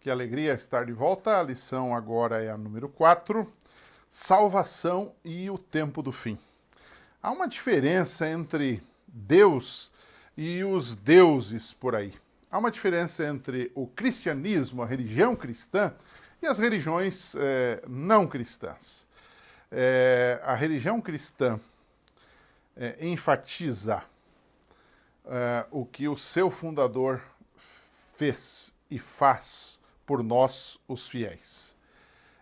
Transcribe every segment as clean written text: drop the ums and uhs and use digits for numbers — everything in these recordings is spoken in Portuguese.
Que alegria estar de volta. A lição agora é a número 4, salvação e o tempo do fim. Há uma diferença entre Deus e os deuses por aí. Há uma diferença entre o cristianismo, a religião cristã, e as religiões não cristãs. A religião cristã enfatiza o que o seu fundador fez e faz por nós, os fiéis.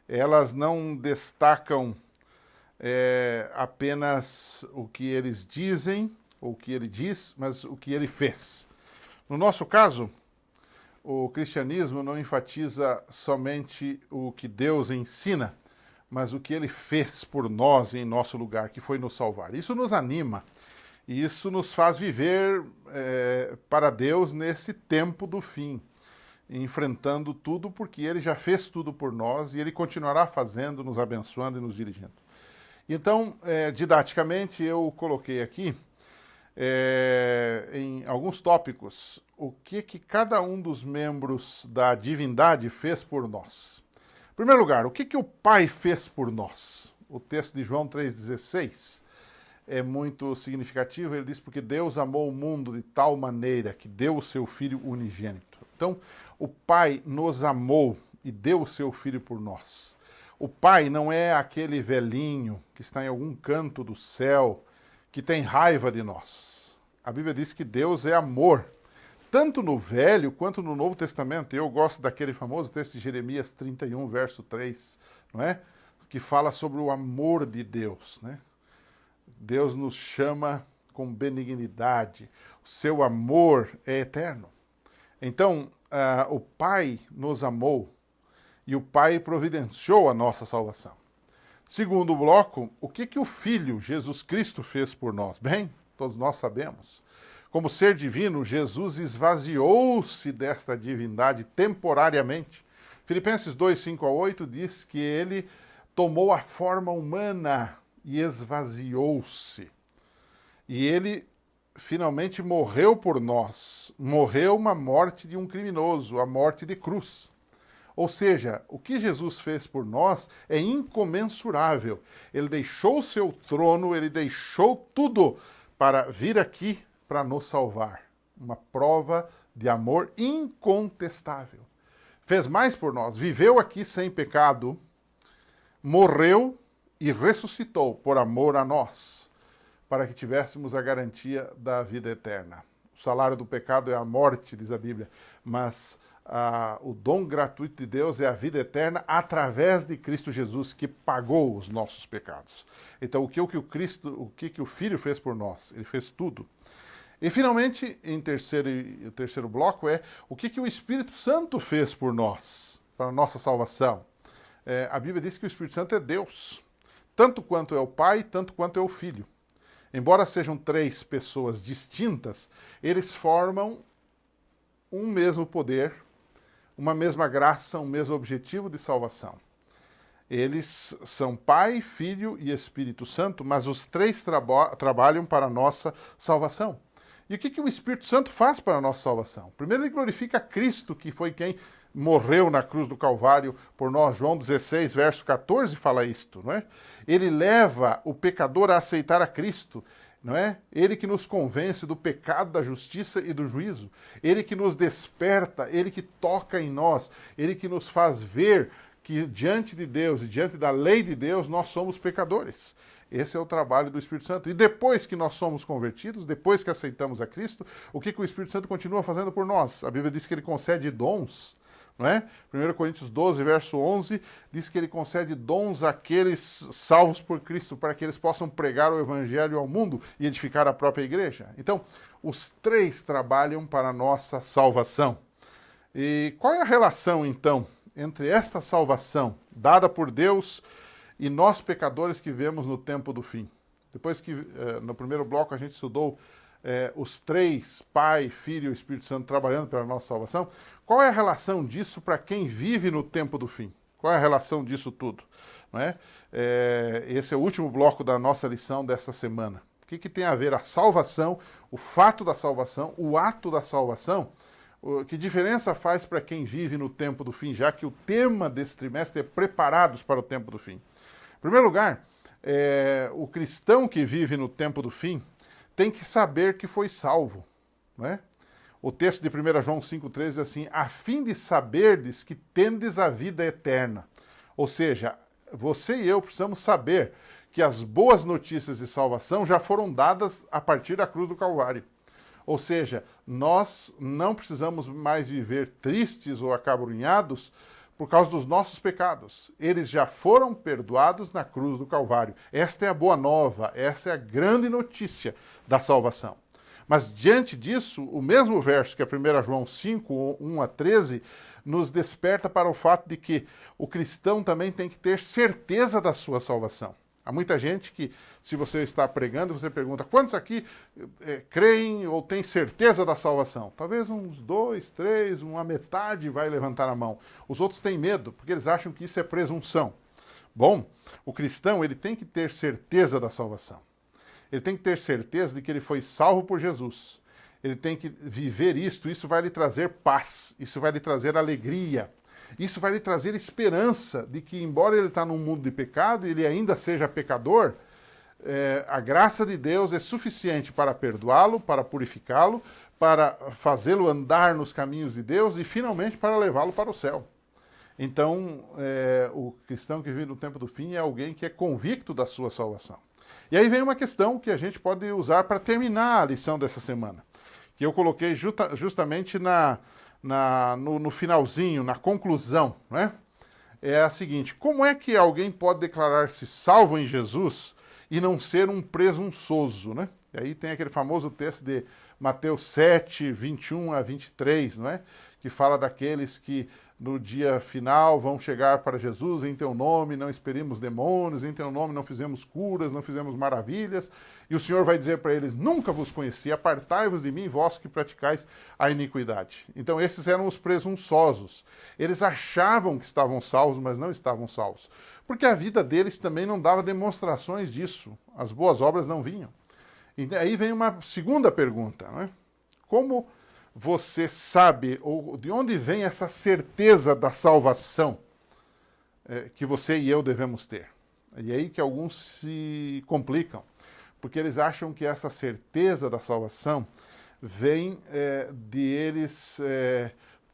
Elas não destacam apenas o que eles dizem, ou o que ele diz, mas o que ele fez. No nosso caso, o cristianismo não enfatiza somente o que Deus ensina, mas o que ele fez por nós em nosso lugar, que foi nos salvar. Isso nos anima, e isso nos faz viver para Deus nesse tempo do fim, enfrentando tudo, porque ele já fez tudo por nós e ele continuará fazendo, nos abençoando e nos dirigindo. Então, didaticamente, eu coloquei aqui, em alguns tópicos, o que cada um dos membros da divindade fez por nós. Em primeiro lugar, o que o Pai fez por nós? O texto de João 3,16 é muito significativo. Ele diz, porque Deus amou o mundo de tal maneira que deu o seu Filho unigênito. Então, o Pai nos amou e deu o seu Filho por nós. O Pai não é aquele velhinho que está em algum canto do céu, que tem raiva de nós. A Bíblia diz que Deus é amor, tanto no Velho quanto no Novo Testamento. Eu gosto daquele famoso texto de Jeremias 31, verso 3, não é? Que fala sobre o amor de Deus, né? Deus nos chama com benignidade, o seu amor é eterno. Então, o Pai nos amou e o Pai providenciou a nossa salvação. Segundo bloco, o que o Filho, Jesus Cristo, fez por nós? Bem, todos nós sabemos. Como ser divino, Jesus esvaziou-se desta divindade temporariamente. Filipenses 2, 5 a 8 diz que ele tomou a forma humana e esvaziou-se. E ele finalmente morreu por nós. Morreu uma morte de um criminoso, a morte de cruz. Ou seja, o que Jesus fez por nós é incomensurável. Ele deixou o seu trono, ele deixou tudo para vir aqui para nos salvar. Uma prova de amor incontestável. Fez mais por nós, viveu aqui sem pecado, morreu e ressuscitou por amor a nós, para que tivéssemos a garantia da vida eterna. O salário do pecado é a morte, diz a Bíblia, mas o dom gratuito de Deus é a vida eterna através de Cristo Jesus, que pagou os nossos pecados. Então, o que o Filho fez por nós? Ele fez tudo. E, finalmente, o terceiro bloco é o que o Espírito Santo fez por nós, para a nossa salvação. A Bíblia diz que o Espírito Santo é Deus, tanto quanto é o Pai, tanto quanto é o Filho. Embora sejam três pessoas distintas, eles formam um mesmo poder, uma mesma graça, um mesmo objetivo de salvação. Eles são Pai, Filho e Espírito Santo, mas os três trabalham para a nossa salvação. E o que o Espírito Santo faz para a nossa salvação? Primeiro, ele glorifica Cristo, que foi quem morreu na cruz do Calvário por nós. João 16, verso 14 fala isto, não é? Ele leva o pecador a aceitar a Cristo, não é? Ele que nos convence do pecado, da justiça e do juízo. Ele que nos desperta, ele que toca em nós, ele que nos faz ver que diante de Deus e diante da lei de Deus nós somos pecadores. Esse é o trabalho do Espírito Santo. E depois que nós somos convertidos, depois que aceitamos a Cristo, o que o Espírito Santo continua fazendo por nós? A Bíblia diz que ele concede dons, não é? 1 Coríntios 12, verso 11, diz que ele concede dons àqueles salvos por Cristo, para que eles possam pregar o Evangelho ao mundo e edificar a própria igreja. Então, os três trabalham para a nossa salvação. E qual é a relação, então, entre esta salvação dada por Deus e nós pecadores que vivemos no tempo do fim? Depois que, no primeiro bloco, a gente estudou os três, Pai, Filho e Espírito Santo, trabalhando pela nossa salvação, qual é a relação disso para quem vive no tempo do fim? Qual é a relação disso tudo? Não é? Esse é o último bloco da nossa lição dessa semana. O que tem a ver a salvação, o fato da salvação, o ato da salvação, Que diferença faz para quem vive no tempo do fim, já que o tema desse trimestre é preparados para o tempo do fim? Em primeiro lugar, o cristão que vive no tempo do fim tem que saber que foi salvo, né? O texto de 1 João 5,13 diz assim, a fim de saberdes que tendes a vida eterna. Ou seja, você e eu precisamos saber que as boas notícias de salvação já foram dadas a partir da cruz do Calvário. Ou seja, nós não precisamos mais viver tristes ou acabrunhados por causa dos nossos pecados. Eles já foram perdoados na cruz do Calvário. Esta é a boa nova, essa é a grande notícia da salvação. Mas diante disso, o mesmo verso que é 1 João 5, 1 a 13, nos desperta para o fato de que o cristão também tem que ter certeza da sua salvação. Há muita gente que, se você está pregando, você pergunta, quantos aqui creem ou têm certeza da salvação? Talvez uns 2, 3, uma metade vai levantar a mão. Os outros têm medo, porque eles acham que isso é presunção. Bom, o cristão ele tem que ter certeza da salvação. Ele tem que ter certeza de que ele foi salvo por Jesus. Ele tem que viver isto, isso vai lhe trazer paz, isso vai lhe trazer alegria. Isso vai lhe trazer esperança de que, embora ele está num mundo de pecado e ele ainda seja pecador, a graça de Deus é suficiente para perdoá-lo, para purificá-lo, para fazê-lo andar nos caminhos de Deus e, finalmente, para levá-lo para o céu. Então, o cristão que vive no tempo do fim é alguém que é convicto da sua salvação. E aí vem uma questão que a gente pode usar para terminar a lição dessa semana, que eu coloquei justamente no finalzinho, na conclusão, né? É a seguinte, como é que alguém pode declarar-se salvo em Jesus e não ser um presunçoso, né? E aí tem aquele famoso texto de Mateus 7, 21 a 23, não é? Que fala daqueles que no dia final vão chegar para Jesus, em teu nome não expelimos demônios, em teu nome não fizemos curas, não fizemos maravilhas, e o Senhor vai dizer para eles, nunca vos conheci, apartai-vos de mim, vós que praticais a iniquidade. Então esses eram os presunçosos. Eles achavam que estavam salvos, mas não estavam salvos. Porque a vida deles também não dava demonstrações disso. As boas obras não vinham. E aí vem uma segunda pergunta, não é? Como você sabe, ou de onde vem essa certeza da salvação que você e eu devemos ter? E é aí que alguns se complicam, porque eles acham que essa certeza da salvação vem de eles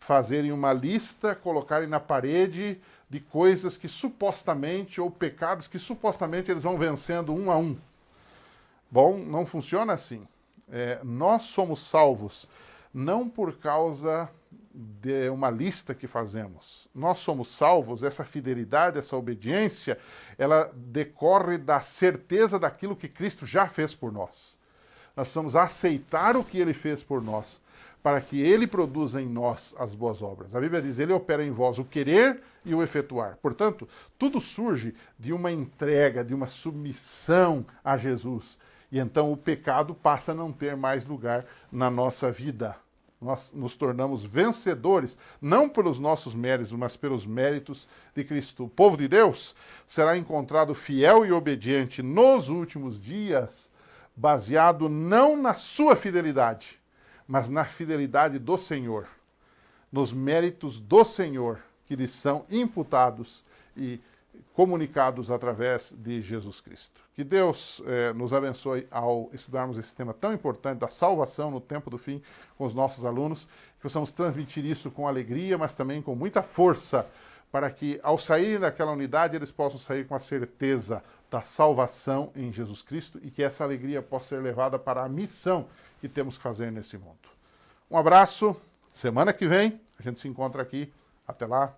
fazerem uma lista, colocarem na parede de coisas que supostamente, ou pecados que supostamente eles vão vencendo um a um. Bom, não funciona assim. Nós somos salvos não por causa de uma lista que fazemos. Nós somos salvos, essa fidelidade, essa obediência, ela decorre da certeza daquilo que Cristo já fez por nós. Nós precisamos aceitar o que Ele fez por nós, para que Ele produza em nós as boas obras. A Bíblia diz, Ele opera em vós o querer e o efetuar. Portanto, tudo surge de uma entrega, de uma submissão a Jesus. E então o pecado passa a não ter mais lugar na nossa vida. Nós nos tornamos vencedores, não pelos nossos méritos, mas pelos méritos de Cristo. O povo de Deus será encontrado fiel e obediente nos últimos dias, baseado não na sua fidelidade, mas na fidelidade do Senhor, nos méritos do Senhor, que lhes são imputados e comunicados através de Jesus Cristo. Que Deus nos abençoe ao estudarmos esse tema tão importante da salvação no tempo do fim com os nossos alunos, que possamos transmitir isso com alegria, mas também com muita força, para que ao saírem daquela unidade eles possam sair com a certeza da salvação em Jesus Cristo e que essa alegria possa ser levada para a missão que temos que fazer nesse mundo. Um abraço, semana que vem a gente se encontra aqui, até lá.